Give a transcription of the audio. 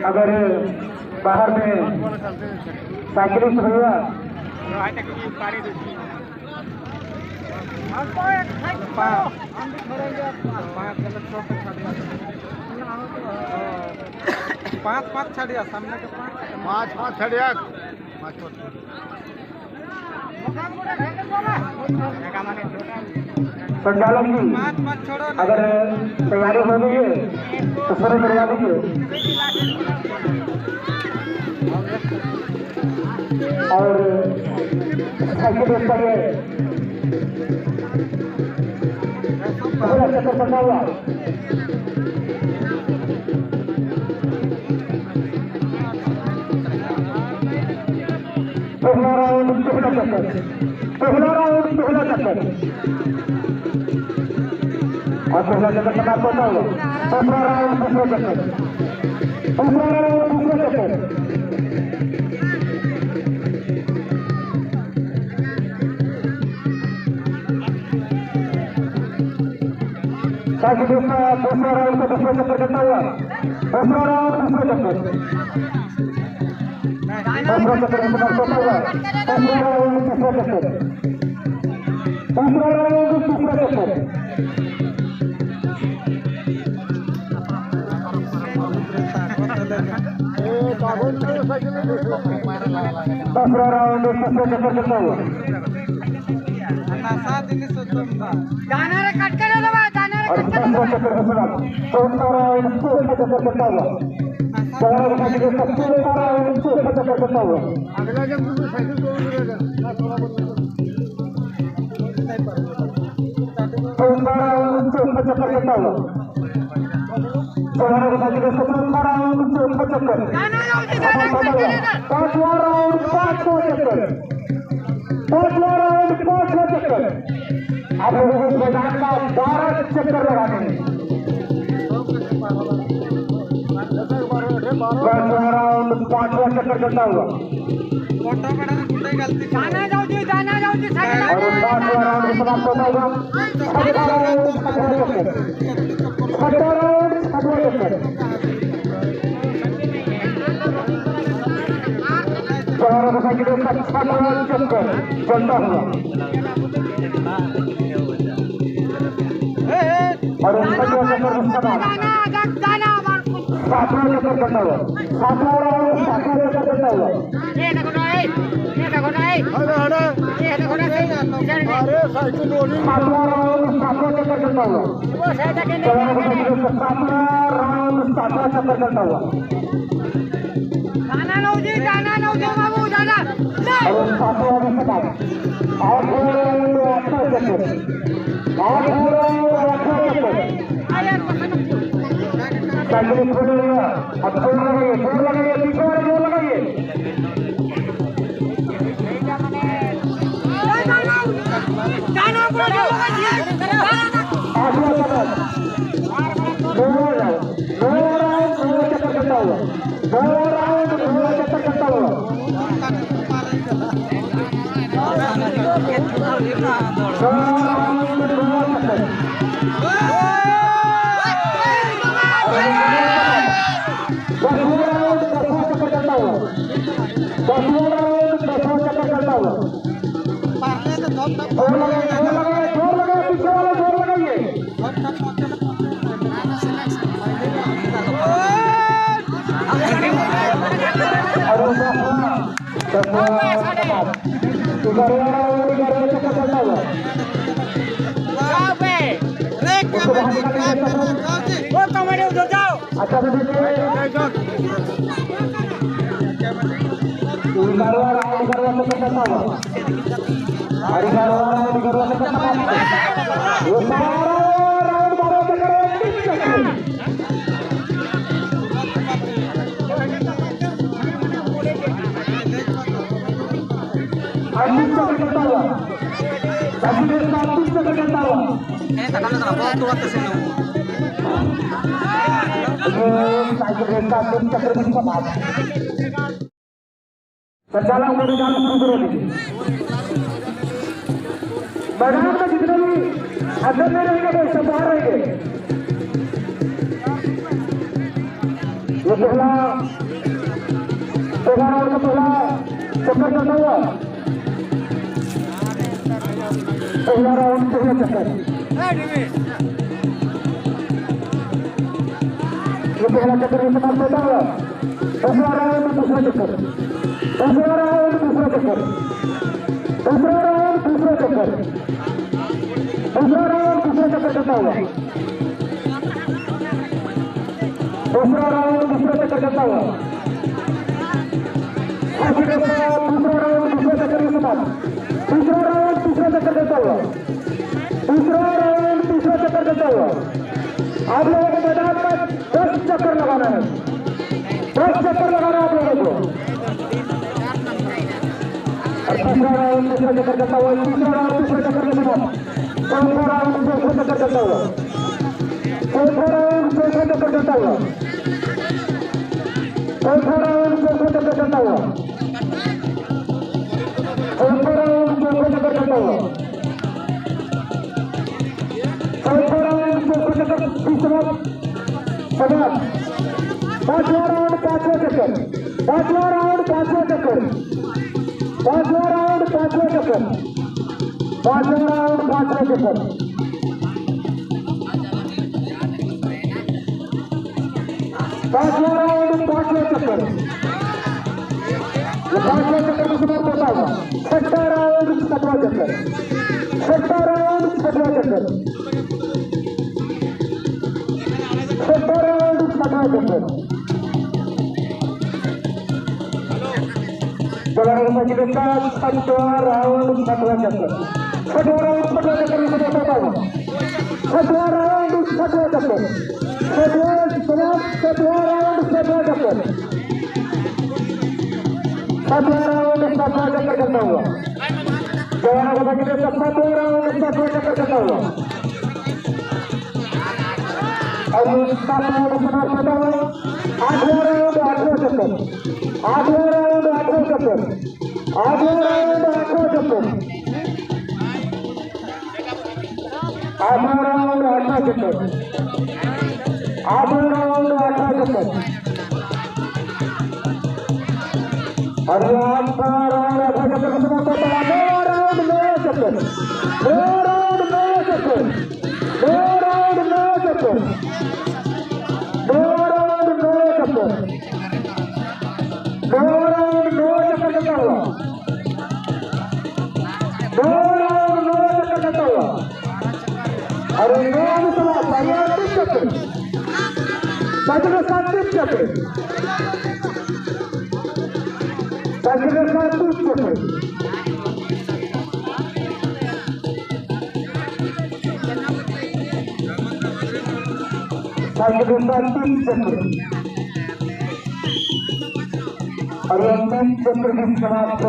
अगर बाहर में साइकिलिस्ट भैया पाँच छड़िया सामने के पाँच छड़िया संचालक जी अगर तैयारी हो गई है तो शुरू करवा दीजिए और साइकिल करिए चक्कर बना हुआ पहला राउंड पहला चक्कर और पहला चक्कर समाप्त होता हुआ दूसरा राउंड दूसरा चक्कर ताकि दूसरा राउंड का दूसरा चक्कर करता हुआ दूसरा राउंड दूसरा चक्कर समाप्त होता हुआ तीसरा राउंड तीसरा चक्कर दूसरा राउंड तीसरा चक्कर करता हुआ और तीसरा चक्कर चौथा राउंड चौथा चक्कर करता हुआ चक्कर करता हुआ चक्कर करता हुआ पांचवा राउंड पांचवा चक्कर आप लोगों को मैदान का 12 चक्कर लगाने हैं पांचवा राउंड पांचवा चक्कर करता हुआ जाना जाऊ जी और पांचवा राउंड समाप्त होता हुआ छठा राउंड चक्कर चलता हुआ और सातवां चक्कर करता हुआ सातवां राउंड सातवां चक्कर करता हुआ सातवां राउंड सातवां चक्कर करता हुआ सातवां चक्कर करता हुआ बाबू दादा और सातवां चक्कर साइकिल छोड़ लिया अब छोड़ लगाइए पीछे वाले जोर लगाइए चक्कर करता हुआ अच्छा संचालक शुरू करो मैदान में जितने भी अंदर में रहेंगे वो सब बाहर रहेंगे। ये पहला राउंड का पहला चक्कर चलता हुआ, पहला राउंड पहला चक्कर, ये पहला चक्कर में समाप्त होता हुआ। दूसरा राउंड दूसरा चक्कर, दूसरा राउंड दूसरा चक्कर, दूसरा राउंड दूसरा चक्कर, दूसरा राउंड दूसरा चक्कर चलता हुआ, दूसरा राउंड दूसरा चक्कर चलता हुआ। दूसरा राउंड दूसरा चक्कर में समाप्त, दूसरा राउंड दूसरा चक्कर चलता हुआ, दूसरा राउंड दूसरा चक्कर चलता हुआ। आप लोगों को मैदान में 10 चक्कर लगाना है, 10 चक्कर लगाना है आप लोगों को। और तीसरा राउंड दूसरा चक्कर चलता हुआ, तीसरा राउंड दूसरा चक्कर में समाप्त, चौथा राउंड दूसरा चक्कर चलता हुआ, चौथा राउंड चौथा चक्कर चलता हुआ, चौथा राउंड चौथा चक्कर चलता हुआ, चौथा राउंड चौथा चक्कर चलता हुआ, चौथा राउंड चौथा चक्कर तीसरा समाप्त। पांचवा राउंड पांचवा चक्कर, पांचवा राउंड पांचवा चक्कर, पांचवा राउंड पांचवा चक्कर, पांचवा राउंड पांचवा चक्कर, पांचवा राउंड पांचवा चक्कर, पांचवा चक्कर में समाप्त होता हुआ। छठा राउंड छठवा चक्कर, छठा राउंड छठवा चक्कर, छठा राउंड छठवा चक्कर। छठवा राउंड छठवा राउंड छठवा चक्कर, छठवा राउंड छठवा चक्कर में समाप्त होता हुआ। छठवा राउंड छठवा चक्कर, छठवा राउंड छठवा चक्कर, छठवा राउंड छठवा चक्कर चलता हुआ। जवानों को बच्चे छठवा राउंड छठवा चक्कर चलता हुआ। और सातवां राउंड समाप्त होता हुआ। आठवां राउंड आठवां चक्कर, आठवां राउंड आठवां चक्कर, आठवां राउंड आठवां चक्कर, आठवां राउंड आठवां चक्कर, आठवां राउंड आठवां चक्कर। और आठवां राउंड आठवां चक्कर में समाप्त होता है। दो राउंड नौ चक्कर, दो राउंड नौ चक्कर, दो राउंड नौ चक्कर, दो राउंड नौ चक्कर, दो राउंड नौ चक्कर चलता हुआ, दो राउंड नौ चक्कर चलता हुआ। अरे नौ समाप्त, तीन चक्कर, साइकिल के साथ 30 चक्कर, साइकिल के साथ 30 चक्कर, साइकिल के साथ 30 चक्कर। और 30 चक्कर की समाप्त